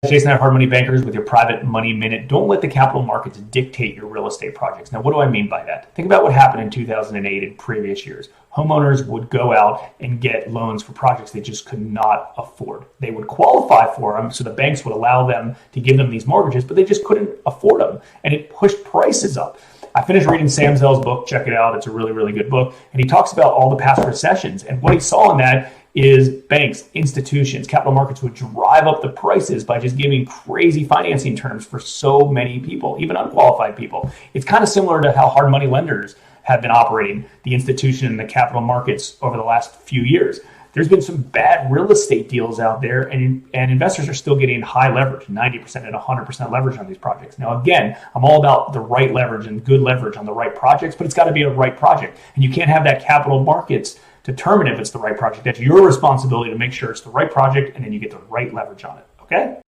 Jason at Hard Money Bankers with your Private Money Minute. Don't let the capital markets dictate your real estate projects. Now, what do I mean by that? Think about what happened in 2008 and previous years. Homeowners would go out and get loans for projects they just could not afford. They would qualify for them, so the banks would allow them to give them these mortgages, but they just couldn't afford them, and it pushed prices up. I finished reading Sam Zell's book. Check it out. It's a really, really good book. And he talks about all the past recessions. And what he saw in that is banks, institutions, capital markets would drive up the prices by just giving crazy financing terms for so many people, even unqualified people. It's kind of similar to how hard money lenders have been operating, the institution and the capital markets over the last few years. There's been some bad real estate deals out there, and investors are still getting high leverage, 90% and 100% leverage on these projects. Now, again, I'm all about the right leverage and good leverage on the right projects, but it's got to be a right project. And you can't have that capital markets determine if it's the right project. That's your responsibility to make sure it's the right project, and then you get the right leverage on it, okay?